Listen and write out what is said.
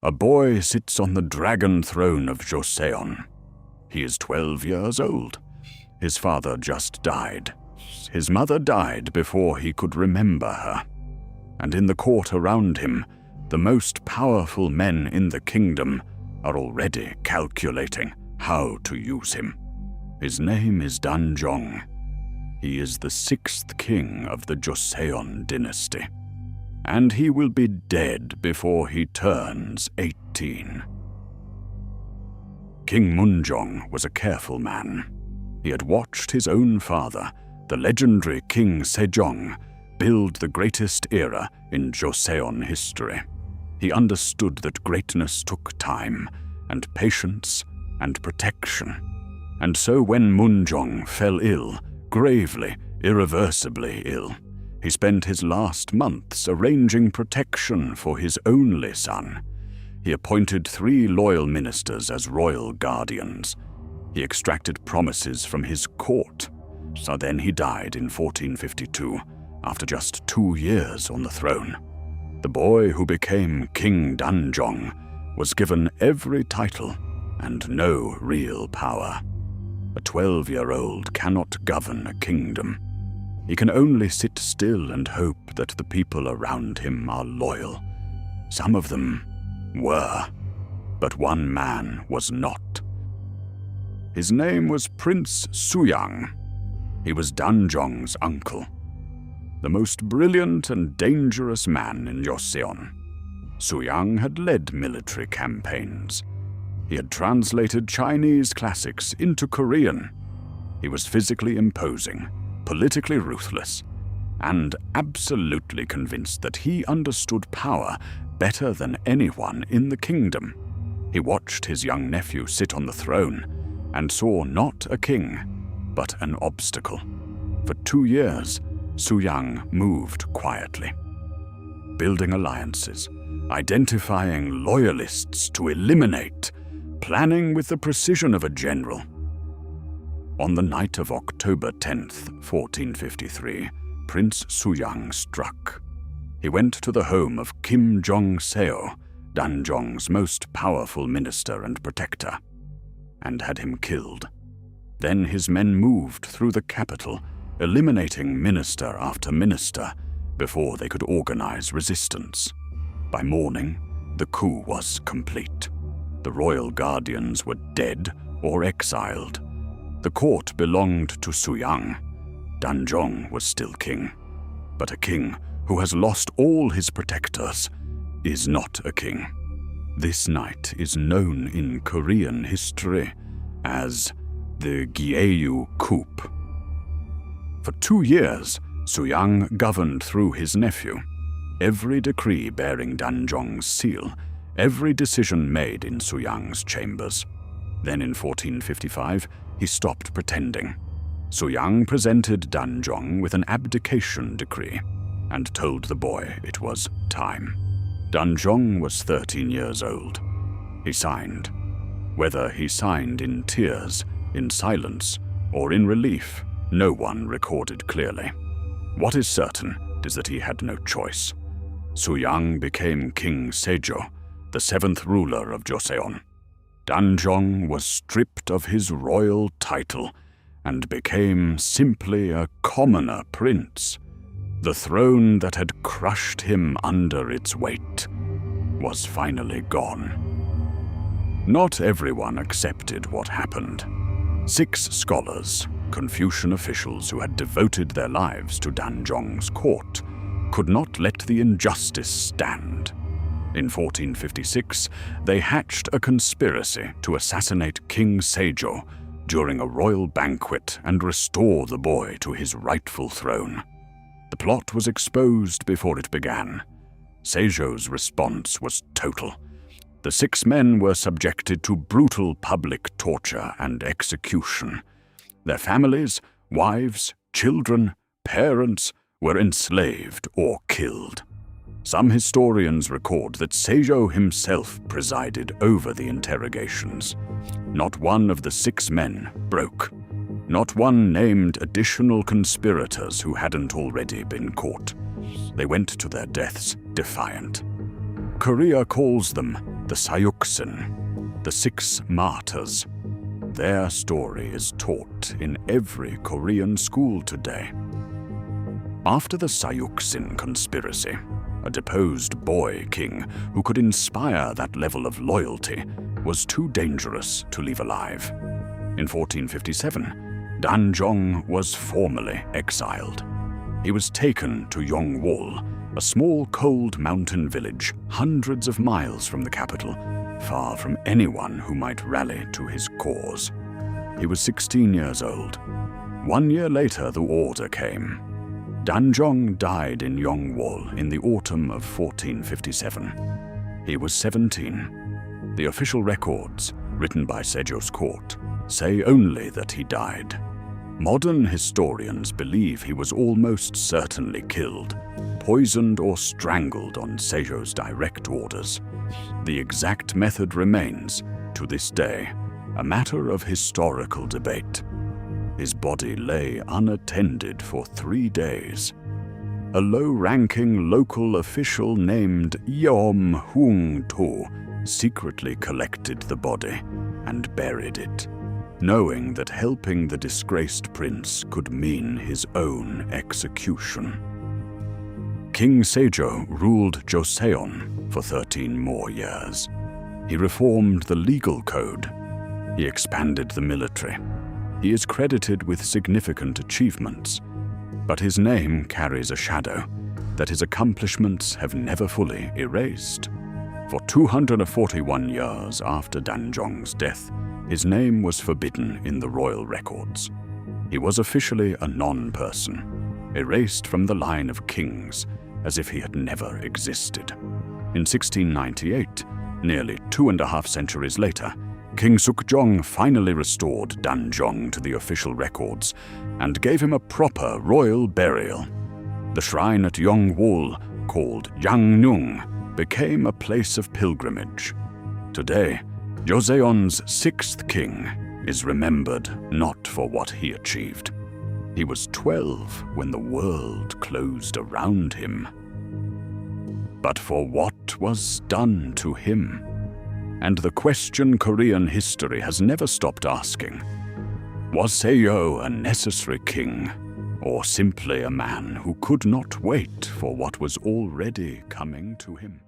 A boy sits on the dragon throne of Joseon. He is 12 years old. His father just died. His mother died before he could remember her. And in the court around him, the most powerful men in the kingdom are already calculating how to use him. His name is Danjong. He is the 6th king of the Joseon Dynasty. And he will be dead before he turns 18. King Munjong was a careful man. He had watched his own father, the legendary King Sejong, build the greatest era in Joseon history. He understood that greatness took time, and patience, and protection. And so when Munjong fell ill, gravely, irreversibly ill, he spent his last months arranging protection for his only son. He appointed 3 loyal ministers as royal guardians. He extracted promises from his court. So then he died in 1452, after just 2 years on the throne. The boy who became King Danjong was given every title and no real power. A 12-year-old cannot govern a kingdom. He can only sit still and hope that the people around him are loyal. Some of them were, but one man was not. His name was Prince Suyang. He was Danjong's uncle, the most brilliant and dangerous man in Joseon. Suyang had led military campaigns. He had translated Chinese classics into Korean. He was physically imposing, politically ruthless, and absolutely convinced that he understood power better than anyone in the kingdom. He watched his young nephew sit on the throne and saw not a king, but an obstacle. For 2 years, Suyang moved quietly, building alliances, identifying loyalists to eliminate, planning with the precision of a general. On the night of October 10th, 1453, Prince Suyang struck. He went to the home of King Sejo, Danjong's most powerful minister and protector, and had him killed. Then his men moved through the capital, eliminating minister after minister before they could organize resistance. By morning, the coup was complete. The royal guardians were dead or exiled. The court belonged to Suyang. Danjong was still king. But a king who has lost all his protectors is not a king. This night is known in Korean history as the Gyeyu Coup. For 2 years, Suyang governed through his nephew. Every decree bearing Danjong's seal, every decision made in Suyang's chambers. Then in 1455, he stopped pretending. Suyang presented Danjong with an abdication decree and told the boy it was time. Danjong was 13 years old. He signed. Whether he signed in tears, in silence, or in relief, no one recorded clearly. What is certain is that he had no choice. Suyang became King Sejo, the 7th ruler of Joseon. Danjong was stripped of his royal title and became simply a commoner prince. The throne that had crushed him under its weight was finally gone. Not everyone accepted what happened. 6 scholars, Confucian officials who had devoted their lives to Danjong's court, could not let the injustice stand. In 1456, they hatched a conspiracy to assassinate King Sejo during a royal banquet and restore the boy to his rightful throne. The plot was exposed before it began. Sejo's response was total. The 6 men were subjected to brutal public torture and execution. Their families, wives, children, parents were enslaved or killed. Some historians record that Sejo himself presided over the interrogations. Not one of the 6 men broke. Not one named additional conspirators who hadn't already been caught. They went to their deaths defiant. Korea calls them the Sayuksin, the 6 martyrs. Their story is taught in every Korean school today. After the Sayuksin conspiracy, a deposed boy king who could inspire that level of loyalty was too dangerous to leave alive. In 1457, Danjong was formally exiled. He was taken to Yongwol, a small cold mountain village hundreds of miles from the capital, far from anyone who might rally to his cause. He was 16 years old. 1 year later, the order came. Danjong died in Yongwol in the autumn of 1457. He was 17. The official records, written by Sejo's court, say only that he died. Modern historians believe he was almost certainly killed, poisoned or strangled on Sejo's direct orders. The exact method remains, to this day, a matter of historical debate. His body lay unattended for 3 days. A low-ranking local official named Yeom Hung-to secretly collected the body and buried it, knowing that helping the disgraced prince could mean his own execution. King Sejo ruled Joseon for 13 more years. He reformed the legal code. He expanded the military. He is credited with significant achievements, but his name carries a shadow that his accomplishments have never fully erased. For 241 years after Danjong's death, his name was forbidden in the royal records. He was officially a non-person, erased from the line of kings as if he had never existed. In 1698, nearly 2.5 centuries later, King Sukjong finally restored Danjong to the official records and gave him a proper royal burial. The shrine at Yongwol, called Yangnyung, became a place of pilgrimage. Today, Joseon's 6th king is remembered not for what he achieved. He was 12 when the world closed around him, but for what was done to him. And the question Korean history has never stopped asking: was Sejo a necessary king, or simply a man who could not wait for what was already coming to him?